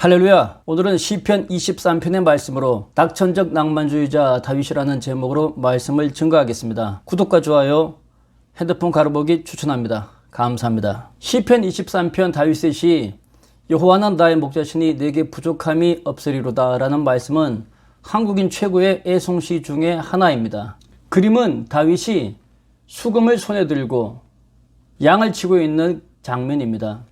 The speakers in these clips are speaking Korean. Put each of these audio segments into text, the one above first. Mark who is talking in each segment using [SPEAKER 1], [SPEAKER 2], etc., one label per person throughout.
[SPEAKER 1] 할렐루야. 오늘은 시편 23편의 말씀으로 낙천적 낭만주의자 다윗이라는 제목으로 말씀을 증거하겠습니다. 구독과 좋아요, 핸드폰 가로보기 추천합니다. 감사합니다. 시편 23편 다윗의 시 여호와는 나의 목자시니 내게 부족함이 없으리로다 라는 말씀은 한국인 최고의 애송시 중에 하나입니다. 그림은 다윗이 수금을 손에 들고 양을 치고 있는 장면입니다.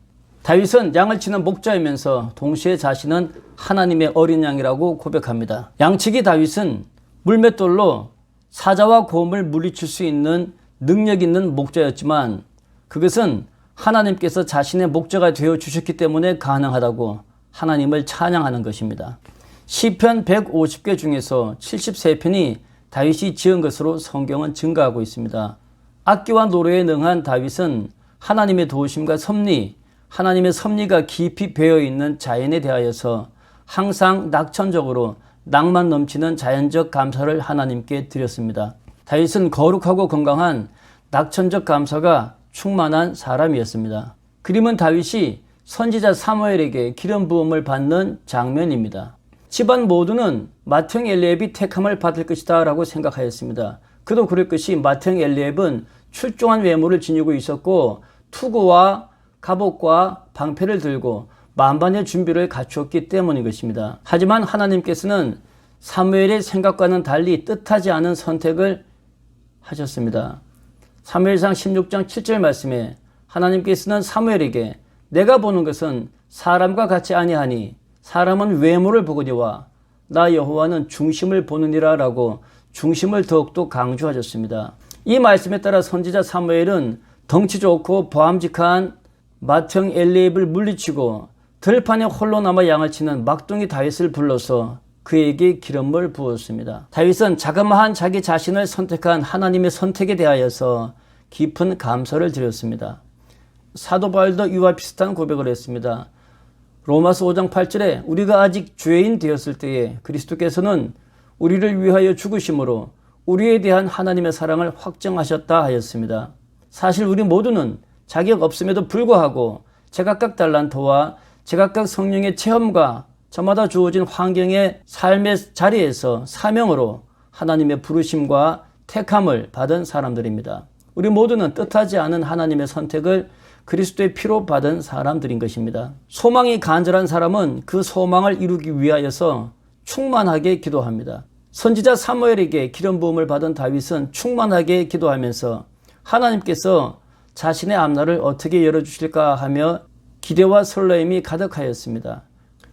[SPEAKER 1] 다윗은 양을 치는 목자이면서 동시에 자신은 하나님의 어린 양이라고 고백합니다. 양치기 다윗은 물맷돌로 사자와 곰을 물리칠 수 있는 능력 있는 목자였지만 그것은 하나님께서 자신의 목자가 되어 주셨기 때문에 가능하다고 하나님을 찬양하는 것입니다. 시편 150개 중에서 73편이 다윗이 지은 것으로 성경은 증거하고 있습니다. 악기와 노래에 능한 다윗은 하나님의 도우심과 섭리, 하나님의 섭리가 깊이 배어있는 자연에 대하여서 항상 낙천적으로 낭만 넘치는 자연적 감사를 하나님께 드렸습니다. 다윗은 거룩하고 건강한 낙천적 감사가 충만한 사람이었습니다. 그림은 다윗이 선지자 사무엘에게 기름 부음을 받는 장면입니다. 집안 모두는 맏형 엘리압이 택함을 받을 것이다 라고 생각하였습니다. 그도 그럴 것이 맏형 엘리압은 출중한 외모를 지니고 있었고 투구와 갑옷과 방패를 들고 만반의 준비를 갖추었기 때문인 것입니다. 하지만 하나님께서는 사무엘의 생각과는 달리 뜻하지 않은 선택을 하셨습니다. 사무엘상 16장 7절 말씀에 하나님께서는 사무엘에게 내가 보는 것은 사람과 같이 아니하니 사람은 외모를 보거니와 나 여호와는 중심을 보느니라 라고 중심을 더욱더 강조하셨습니다. 이 말씀에 따라 선지자 사무엘은 덩치 좋고 보암직한 맏형 엘리압을 물리치고 들판에 홀로 남아 양을 치는 막둥이 다윗을 불러서 그에게 기름을 부었습니다. 다윗은 자그마한 자기 자신을 선택한 하나님의 선택에 대하여서 깊은 감사를 드렸습니다. 사도 바울도 이와 비슷한 고백을 했습니다. 로마서 5장 8절에 우리가 아직 죄인 되었을 때에 그리스도께서는 우리를 위하여 죽으심으로 우리에 대한 하나님의 사랑을 확정하셨다 하였습니다. 사실 우리 모두는 자격 없음에도 불구하고 제각각 달란트와 제각각 성령의 체험과 저마다 주어진 환경의 삶의 자리에서 사명으로 하나님의 부르심과 택함을 받은 사람들입니다. 우리 모두는 뜻하지 않은 하나님의 선택을 그리스도의 피로 받은 사람들인 것입니다. 소망이 간절한 사람은 그 소망을 이루기 위하여서 충만하게 기도합니다. 선지자 사무엘에게 기름 부음을 받은 다윗은 충만하게 기도하면서 하나님께서 자신의 앞날을 어떻게 열어주실까 하며 기대와 설레임이 가득하였습니다.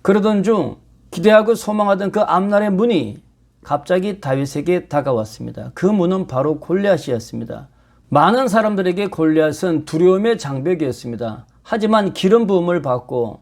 [SPEAKER 1] 그러던 중 기대하고 소망하던 그 앞날의 문이 갑자기 다윗에게 다가왔습니다. 그 문은 바로 골리앗이었습니다. 많은 사람들에게 골리앗은 두려움의 장벽이었습니다. 하지만 기름 부음을 받고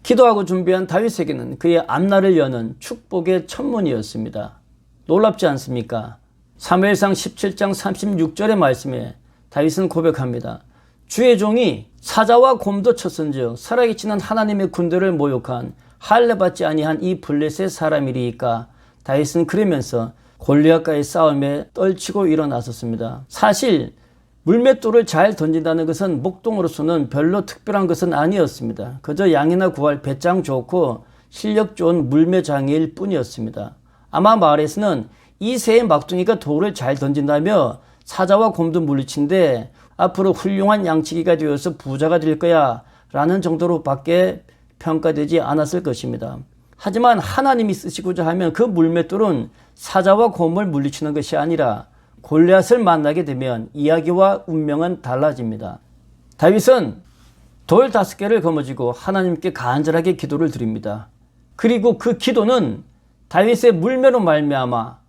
[SPEAKER 1] 기도하고 준비한 다윗에게는 그의 앞날을 여는 축복의 천문이었습니다. 놀랍지 않습니까? 사무엘상 17장 36절의 말씀에 다윗은 고백합니다. 주의 종이 사자와 곰도 쳤은즉 살아계시는 하나님의 군대를 모욕한 할례받지 아니한 이 블레셋 사람이리이까. 다윗은 그러면서 골리앗과의 싸움에 떨치고 일어났었습니다. 사실 물맷돌을 잘 던진다는 것은 목동으로서는 별로 특별한 것은 아니었습니다. 그저 양이나 구할 배짱 좋고 실력 좋은 물매장이일 뿐이었습니다. 아마 마을에서는 이 세 막둥이가 돌을 잘 던진다며 사자와 곰도 물리친데 앞으로 훌륭한 양치기가 되어서 부자가 될 거야 라는 정도로 밖에 평가되지 않았을 것입니다. 하지만 하나님이 쓰시고자 하면 그 물맷돌은 사자와 곰을 물리치는 것이 아니라 골리앗을 만나게 되면 이야기와 운명은 달라집니다. 다윗은 돌 5개를 거머쥐고 하나님께 간절하게 기도를 드립니다. 그리고 그 기도는 다윗의 물매로 말미암아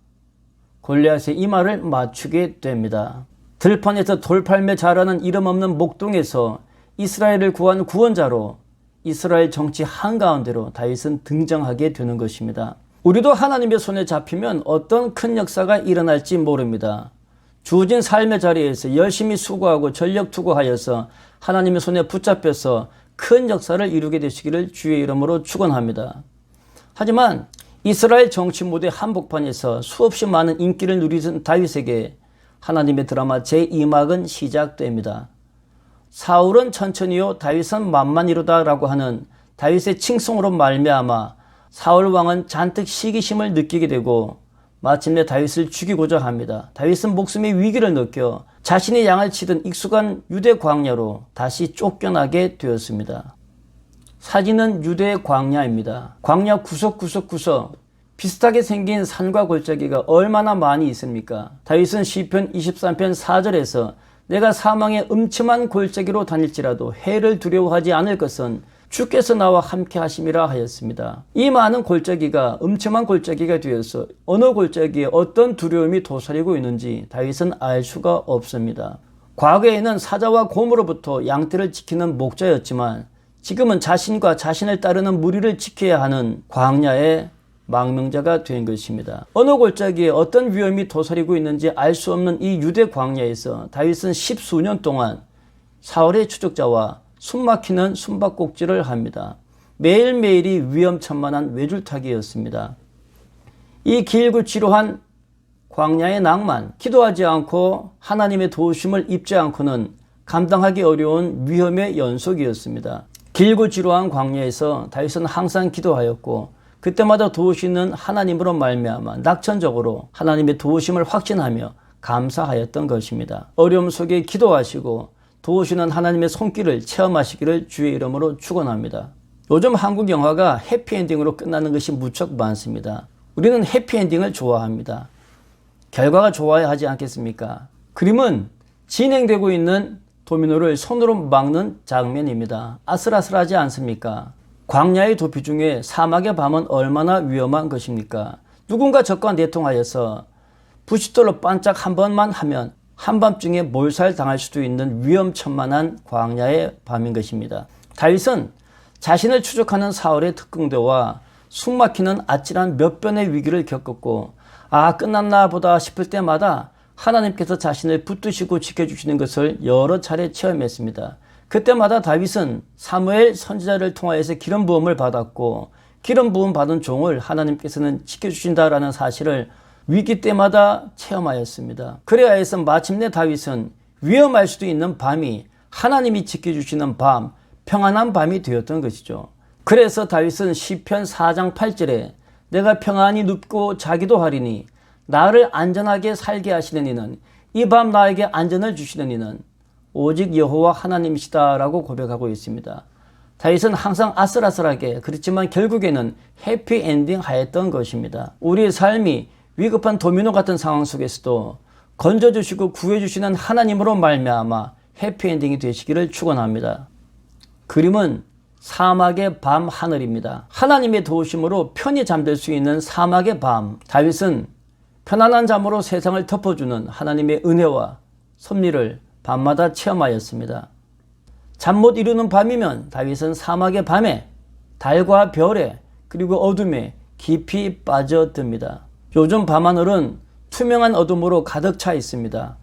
[SPEAKER 1] 골리앗의 이마를 맞추게 됩니다. 들판에서 돌팔매 자라는 이름 없는 목동에서 이스라엘을 구한 구원자로 이스라엘 정치 한가운데로 다윗은 등장하게 되는 것입니다. 우리도 하나님의 손에 잡히면 어떤 큰 역사가 일어날지 모릅니다. 주어진 삶의 자리에서 열심히 수고하고 전력 투구하여서 하나님의 손에 붙잡혀서 큰 역사를 이루게 되시기를 주의 이름으로 축원합니다. 하지만 이스라엘 정치 무대 한복판에서 수없이 많은 인기를 누리던 다윗에게 하나님의 드라마 제2막은 시작됩니다. 사울은 천천히요 다윗은 만만이로다 라고 하는 다윗의 칭송으로 말미암아 사울 왕은 잔뜩 시기심을 느끼게 되고 마침내 다윗을 죽이고자 합니다. 다윗은 목숨의 위기를 느껴 자신의 양을 치던 익숙한 유대 광야로 다시 쫓겨나게 되었습니다. 사진은 유대의 광야입니다. 광야 구석구석 비슷하게 생긴 산과 골짜기가 얼마나 많이 있습니까? 다윗은 시편 23편 4절에서 내가 사망의 음침한 골짜기로 다닐지라도 해를 두려워하지 않을 것은 주께서 나와 함께 하심이라 하였습니다. 이 많은 골짜기가 음침한 골짜기가 되어서 어느 골짜기에 어떤 두려움이 도사리고 있는지 다윗은 알 수가 없습니다. 과거에는 사자와 곰으로부터 양떼를 지키는 목자였지만 지금은 자신과 자신을 따르는 무리를 지켜야 하는 광야의 망명자가 된 것입니다. 어느 골짜기에 어떤 위험이 도사리고 있는지 알 수 없는 이 유대 광야에서 다윗은 십수년 동안 사울의 추적자와 숨막히는 숨바꼭질을 합니다. 매일매일이 위험천만한 외줄타기였습니다. 이 길고 지루한 광야의 낭만, 기도하지 않고 하나님의 도우심을 입지 않고는 감당하기 어려운 위험의 연속이었습니다. 길고 지루한 광야에서 다윗은 항상 기도하였고 그때마다 도우시는 하나님으로 말미암아 낙천적으로 하나님의 도우심을 확신하며 감사하였던 것입니다. 어려움 속에 기도하시고 도우시는 하나님의 손길을 체험하시기를 주의 이름으로 축원합니다. 요즘 한국 영화가 해피엔딩으로 끝나는 것이 무척 많습니다. 우리는 해피엔딩을 좋아합니다. 결과가 좋아야 하지 않겠습니까? 그림은 진행되고 있는 도미노를 손으로 막는 장면입니다. 아슬아슬하지 않습니까? 광야의 도피 중에 사막의 밤은 얼마나 위험한 것입니까? 누군가 적과 내통하여서 부싯돌로 반짝 한 번만 하면 한밤중에 몰살당할 수도 있는 위험천만한 광야의 밤인 것입니다. 다윗은 자신을 추적하는 사울의 특공대와 숨막히는 아찔한 몇 번의 위기를 겪었고 끝났나 보다 싶을 때마다 하나님께서 자신을 붙드시고 지켜주시는 것을 여러 차례 체험했습니다. 그때마다 다윗은 사무엘 선지자를 통하여서 기름 부음을 받았고 기름 부음 받은 종을 하나님께서는 지켜주신다라는 사실을 위기 때마다 체험하였습니다. 그래야 해서 마침내 다윗은 위험할 수도 있는 밤이 하나님이 지켜주시는 밤, 평안한 밤이 되었던 것이죠. 그래서 다윗은 시편 4장 8절에 내가 평안히 눕고 자기도 하리니 나를 안전하게 살게 하시는 이는 이 밤 나에게 안전을 주시는 이는 오직 여호와 하나님이시다 라고 고백하고 있습니다. 다윗은 항상 아슬아슬하게 그렇지만 결국에는 해피엔딩 하였던 것입니다. 우리의 삶이 위급한 도미노 같은 상황 속에서도 건져주시고 구해주시는 하나님으로 말미암아 해피엔딩이 되시기를 축원합니다. 그림은 사막의 밤 하늘입니다. 하나님의 도우심으로 편히 잠들 수 있는 사막의 밤. 다윗은 편안한 잠으로 세상을 덮어주는 하나님의 은혜와 섭리를 밤마다 체험하였습니다. 잠 못 이루는 밤이면 다윗은 사막의 밤에 달과 별에 그리고 어둠에 깊이 빠져듭니다. 요즘 밤하늘은 투명한 어둠으로 가득 차 있습니다.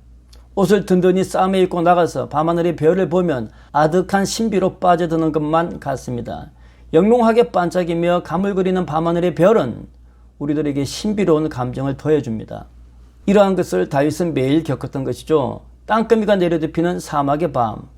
[SPEAKER 1] 옷을 든든히 싸매 입고 나가서 밤하늘의 별을 보면 아득한 신비로 빠져드는 것만 같습니다. 영롱하게 반짝이며 가물거리는 밤하늘의 별은 우리들에게 신비로운 감정을 더해줍니다. 이러한 것을 다윗은 매일 겪었던 것이죠. 땅거미가 내려덮이는 사막의 밤,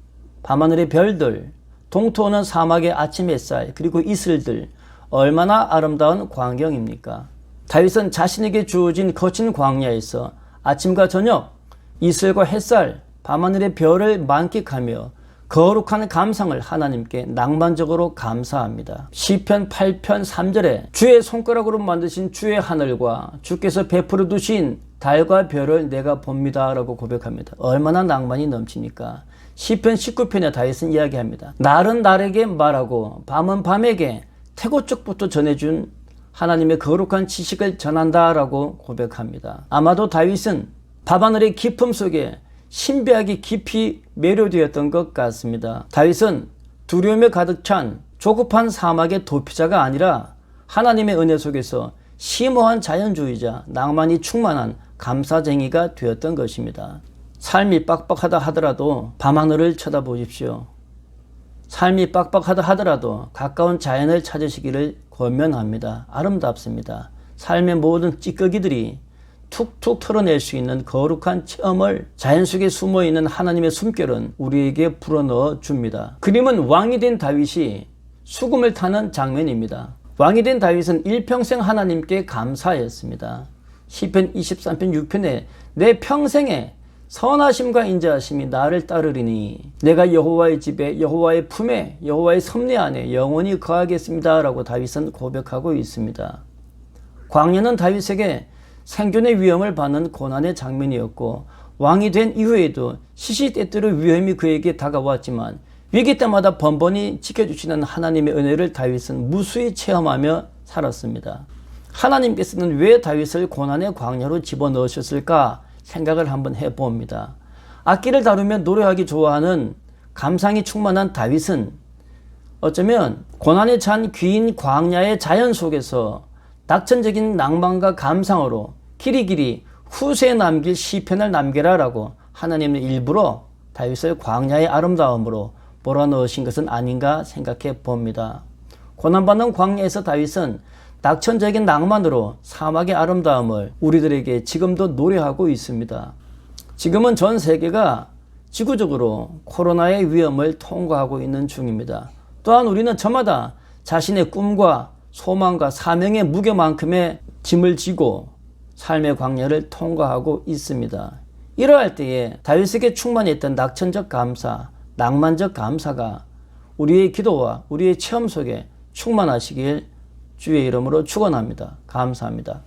[SPEAKER 1] 밤하늘의 별들, 동토하는 사막의 아침 햇살, 그리고 이슬들, 얼마나 아름다운 광경입니까? 다윗은 자신에게 주어진 거친 광야에서 아침과 저녁, 이슬과 햇살, 밤하늘의 별을 만끽하며 거룩한 감상을 하나님께 낭만적으로 감사합니다. 시편 8편 3절에 주의 손가락으로 만드신 주의 하늘과 주께서 베풀어 두신 달과 별을 내가 봅니다 라고 고백합니다. 얼마나 낭만이 넘칩니까? 시편 19편에 다윗은 이야기합니다. 날은 날에게 말하고 밤은 밤에게 태고쪽부터 전해준 하나님의 거룩한 지식을 전한다 라고 고백합니다. 아마도 다윗은 밤하늘의 깊음 속에 신비하게 깊이 매료되었던 것 같습니다. 다윗은 두려움에 가득 찬 조급한 사막의 도피자가 아니라 하나님의 은혜 속에서 심오한 자연주의자, 낭만이 충만한 감사쟁이가 되었던 것입니다. 삶이 빡빡하다 하더라도 밤하늘을 쳐다보십시오. 삶이 빡빡하다 하더라도 가까운 자연을 찾으시기를 권면합니다. 아름답습니다. 삶의 모든 찌꺼기들이 툭툭 털어낼 수 있는 거룩한 체험을 자연 속에 숨어있는 하나님의 숨결은 우리에게 불어넣어 줍니다. 그림은 왕이 된 다윗이 수금을 타는 장면입니다. 왕이 된 다윗은 일평생 하나님께 감사하였습니다. 시편 23편 6편에 내 평생에 선하심과 인자하심이 나를 따르리니 내가 여호와의 집에 여호와의 품에 여호와의 섭리 안에 영원히 거하겠습니다 라고 다윗은 고백하고 있습니다. 광야는 다윗에게 생존의 위험을 받는 고난의 장면이었고 왕이 된 이후에도 시시때때로 위험이 그에게 다가왔지만 위기 때마다 번번이 지켜주시는 하나님의 은혜를 다윗은 무수히 체험하며 살았습니다. 하나님께서는 왜 다윗을 고난의 광야로 집어넣으셨을까 생각을 한번 해봅니다. 악기를 다루며 노래하기 좋아하는 감상이 충만한 다윗은 어쩌면 고난에 찬 긴 광야의 자연 속에서 낙천적인 낭만과 감상으로 길이길이 후세에 남길 시편을 남겨라 라고 하나님은 일부러 다윗을 광야의 아름다움으로 몰아넣으신 것은 아닌가 생각해 봅니다. 고난받는 광야에서 다윗은 낙천적인 낭만으로 사막의 아름다움을 우리들에게 지금도 노래하고 있습니다. 지금은 전 세계가 지구적으로 코로나의 위험을 통과하고 있는 중입니다. 또한 우리는 저마다 자신의 꿈과 소망과 사명의 무게만큼의 짐을 지고 삶의 광야를 통과하고 있습니다. 이러할 때에 다윗에게 충만했던 낙천적 감사, 낭만적 감사가 우리의 기도와 우리의 체험 속에 충만하시길 주의 이름으로 축원합니다. 감사합니다.